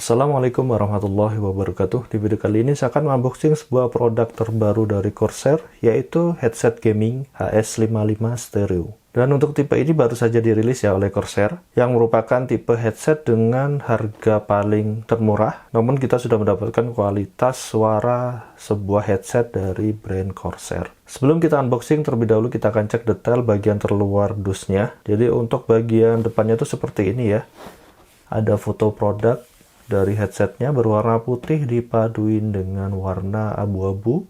Assalamualaikum warahmatullahi wabarakatuh. Di video kali ini saya akan unboxing sebuah produk terbaru dari Corsair, yaitu headset gaming HS55 Stereo. Dan untuk tipe ini baru saja dirilis ya oleh Corsair, yang merupakan tipe headset dengan harga paling termurah. Namun kita sudah mendapatkan kualitas suara sebuah headset dari brand Corsair. Sebelum kita unboxing, terlebih dahulu kita akan cek detail bagian terluar dusnya. Jadi untuk bagian depannya itu seperti ini ya. Ada foto produk dari headsetnya berwarna putih dipaduin dengan warna abu-abu.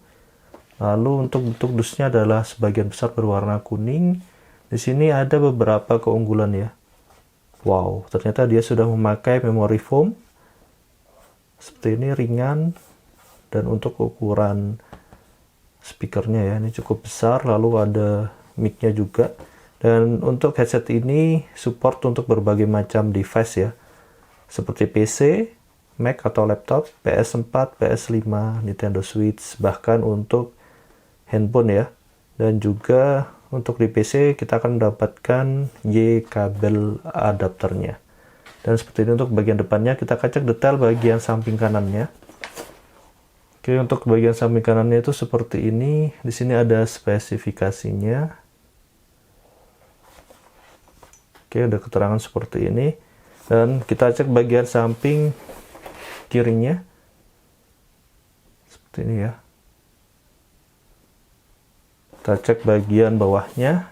Lalu untuk bentuk dusnya adalah sebagian besar berwarna kuning. Di sini ada beberapa keunggulan ya. Wow, ternyata dia sudah memakai memori foam. Seperti ini, ringan. Dan untuk ukuran speakernya ya, ini cukup besar. Lalu ada mic-nya juga. Dan untuk headset ini support untuk berbagai macam device ya. Seperti PC, Mac atau laptop, PS4, PS5, Nintendo Switch, bahkan untuk handphone ya. Dan juga untuk di PC kita akan mendapatkan Y kabel adapternya. Dan seperti ini untuk bagian depannya. Kita akan cek detail bagian samping kanannya. Oke, untuk bagian samping kanannya itu seperti ini. Di sini ada spesifikasinya. Oke, ada keterangan seperti ini. Dan kita cek bagian samping kirinya seperti ini ya. Kita cek bagian bawahnya.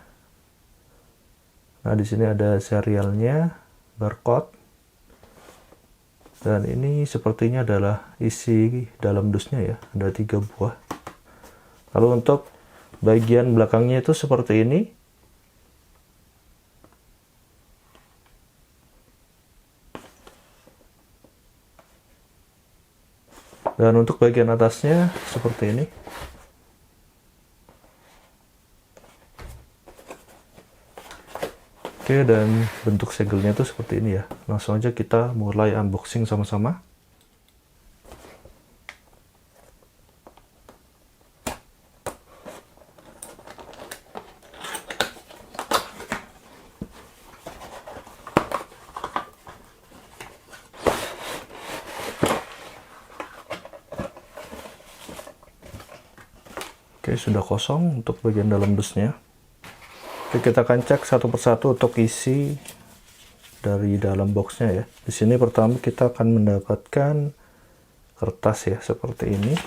Nah, di sini ada serialnya, barcode. Dan ini sepertinya adalah isi dalam dusnya ya. Ada 3 buah. Lalu untuk bagian belakangnya itu seperti ini. Dan untuk bagian atasnya seperti ini. Oke, dan bentuk segelnya itu seperti ini ya. Langsung aja kita mulai unboxing sama-sama. Oke, sudah kosong untuk bagian dalam dusnya. Oke, kita akan cek satu persatu untuk isi dari dalam boxnya ya. Di sini pertama kita akan mendapatkan kertas ya, seperti ini.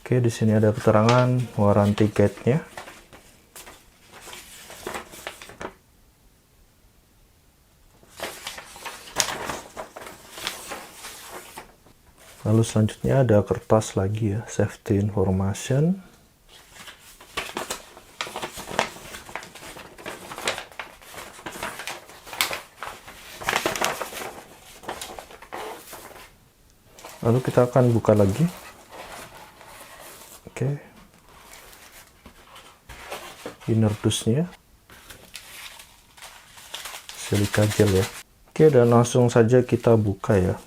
Oke, di sini ada keterangan warranty guide-nya. Lalu selanjutnya ada kertas lagi ya, safety information. Lalu kita akan buka lagi. Oke. Inner dusnya. Silika gel ya. Oke, dan langsung saja kita buka ya.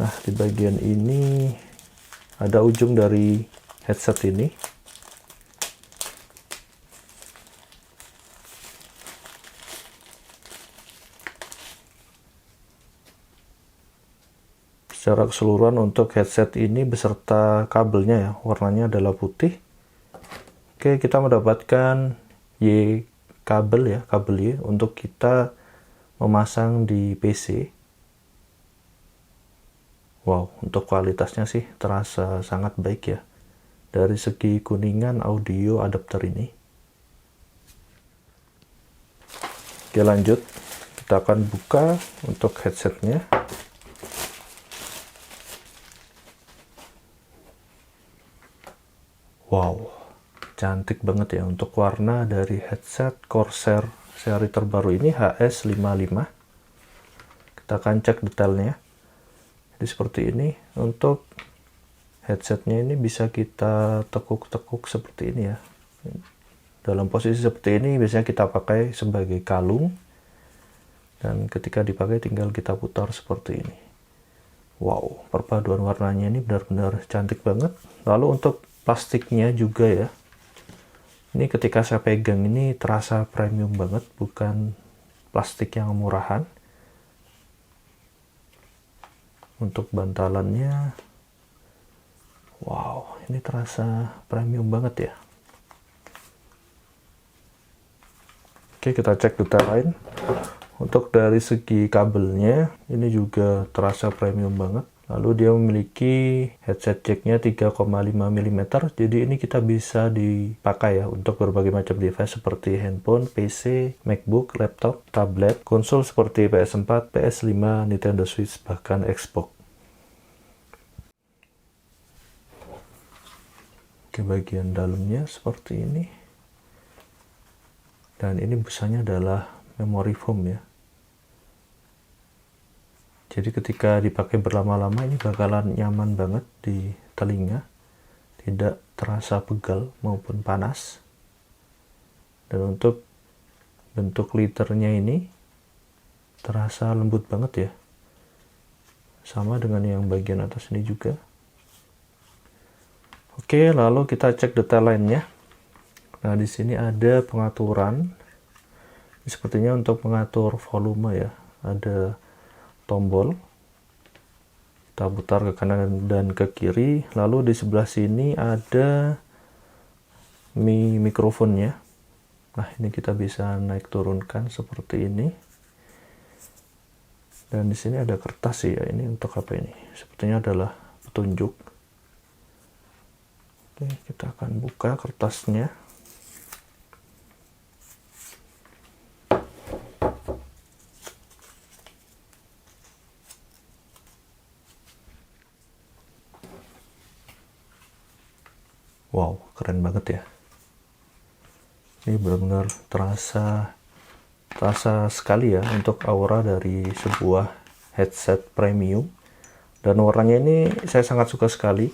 Nah, di bagian ini ada ujung dari headset ini. Secara keseluruhan untuk headset ini beserta kabelnya ya, warnanya adalah putih. Oke, kita mendapatkan Y kabel ya, kabel Y untuk kita memasang di PC. Wow, untuk kualitasnya sih terasa sangat baik ya. Dari segi kuningan audio adapter ini. Oke, lanjut. Kita akan buka untuk headsetnya. Wow, cantik banget ya untuk warna dari headset Corsair seri terbaru ini HS55. Kita akan cek detailnya. Jadi seperti ini. Untuk headsetnya ini bisa kita tekuk-tekuk seperti ini ya. Dalam posisi seperti ini biasanya kita pakai sebagai kalung. Dan ketika dipakai tinggal kita putar seperti ini. Wow, perpaduan warnanya ini benar-benar cantik banget. Lalu untuk plastiknya juga ya. Ini ketika saya pegang ini terasa premium banget, bukan plastik yang murahan. Untuk bantalannya, wow, ini terasa premium banget ya. Oke, kita cek detail lain. Untuk dari segi kabelnya, ini juga terasa premium banget. Lalu dia memiliki headset jacknya 3,5 mm, jadi ini kita bisa dipakai ya untuk berbagai macam device seperti handphone, PC, MacBook, laptop, tablet, konsol seperti PS4, PS5, Nintendo Switch, bahkan Xbox. Oke, bagian dalamnya seperti ini. Dan ini busanya adalah memory foam ya. Jadi ketika dipakai berlama-lama ini bakalan nyaman banget di telinga, tidak terasa pegal maupun panas. Dan untuk bentuk liternya ini terasa lembut banget ya. Sama dengan yang bagian atas ini juga. Oke, lalu kita cek detail lainnya. Nah, di sini ada pengaturan. Ini sepertinya untuk mengatur volume ya. Ada tombol, kita putar ke kanan dan ke kiri. Lalu di sebelah sini ada mikrofonnya. Nah, ini kita bisa naik turunkan seperti ini. Dan di sini ada kertas ya. Ini untuk apa ini? Sepertinya adalah petunjuk. Oke, kita akan buka kertasnya. Wow, keren banget ya. Ini benar-benar terasa sekali ya untuk aura dari sebuah headset premium. Dan warnanya ini saya sangat suka sekali.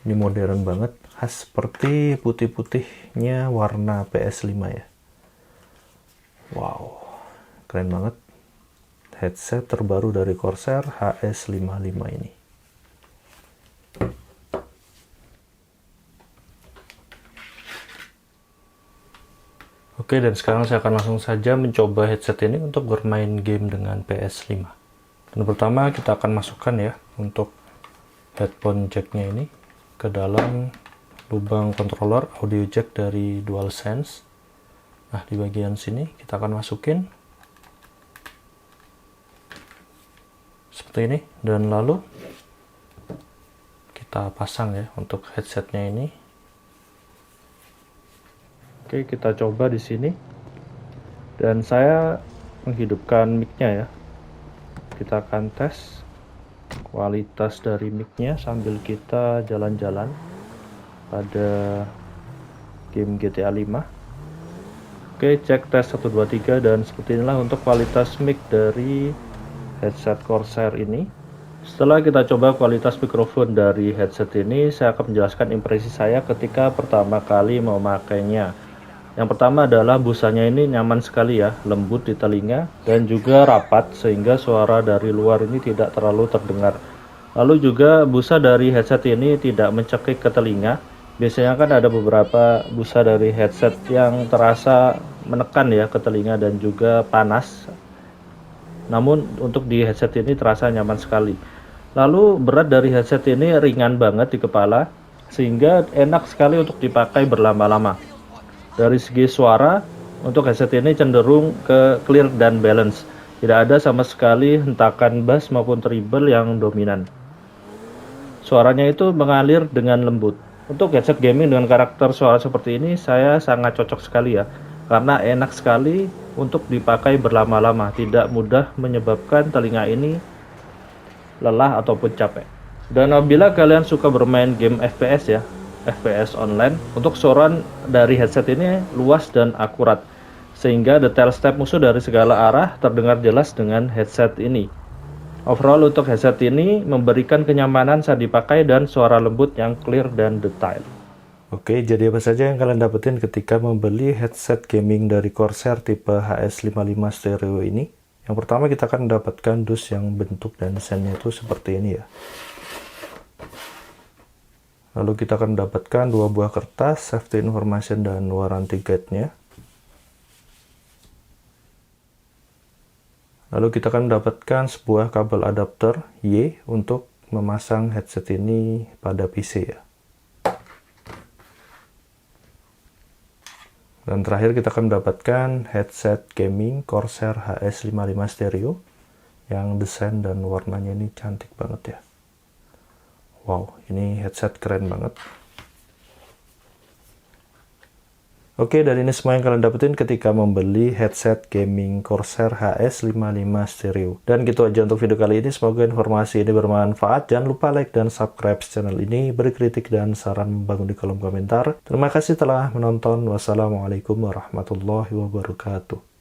Ini modern banget, khas seperti putih-putihnya warna PS5 ya. Wow, keren banget. Headset terbaru dari Corsair HS55 ini. Oke, dan sekarang saya akan langsung saja mencoba headset ini untuk bermain game dengan PS5. Dan pertama kita akan masukkan ya untuk headphone jacknya ini ke dalam lubang controller audio jack dari DualSense. Nah, di bagian sini kita akan masukin seperti ini, dan lalu kita pasang ya untuk headsetnya ini. Oke, kita coba di sini. Dan saya menghidupkan mic-nya ya. Kita akan tes kualitas dari mic-nya sambil kita jalan-jalan pada game GTA 5. Oke, cek tes 1 2 3, dan seperti inilah untuk kualitas mic dari headset Corsair ini. Setelah kita coba kualitas mikrofon dari headset ini, saya akan menjelaskan impresi saya ketika pertama kali memakainya. Yang pertama adalah busanya ini nyaman sekali ya, lembut di telinga dan juga rapat sehingga suara dari luar ini tidak terlalu terdengar. Lalu juga busa dari headset ini tidak mencekik ke telinga. Biasanya kan ada beberapa busa dari headset yang terasa menekan ya ke telinga dan juga panas. Namun untuk di headset ini terasa nyaman sekali. Lalu berat dari headset ini ringan banget di kepala sehingga enak sekali untuk dipakai berlama-lama. Dari segi suara, untuk headset ini cenderung ke clear dan balance. Tidak ada sama sekali hentakan bass maupun treble yang dominan. Suaranya itu mengalir dengan lembut. Untuk headset gaming dengan karakter suara seperti ini, saya sangat cocok sekali ya. Karena enak sekali untuk dipakai berlama-lama. Tidak mudah menyebabkan telinga ini lelah ataupun capek. Dan apabila kalian suka bermain game FPS ya, FPS online, untuk suara dari headset ini luas dan akurat sehingga detail step musuh dari segala arah terdengar jelas dengan headset ini. Overall untuk headset ini memberikan kenyamanan saat dipakai dan suara lembut yang clear dan detail. Oke, jadi apa saja yang kalian dapetin ketika membeli headset gaming dari Corsair tipe HS55 stereo ini? Yang pertama kita akan mendapatkan dus yang bentuk dan desainnya itu seperti ini ya. Lalu kita akan mendapatkan 2 buah kertas, safety information dan warranty guide-nya. Lalu kita akan mendapatkan sebuah kabel adapter Y untuk memasang headset ini pada PC ya. Dan terakhir kita akan mendapatkan headset gaming Corsair HS55 stereo yang desain dan warnanya ini cantik banget ya. Wow, ini headset keren banget. Oke, dan ini semua yang kalian dapetin ketika membeli headset gaming Corsair HS55 stereo. Dan gitu aja untuk video kali ini. Semoga informasi ini bermanfaat. Jangan lupa like dan subscribe channel ini. Beri kritik dan saran membangun di kolom komentar. Terima kasih telah menonton. Wassalamualaikum warahmatullahi wabarakatuh.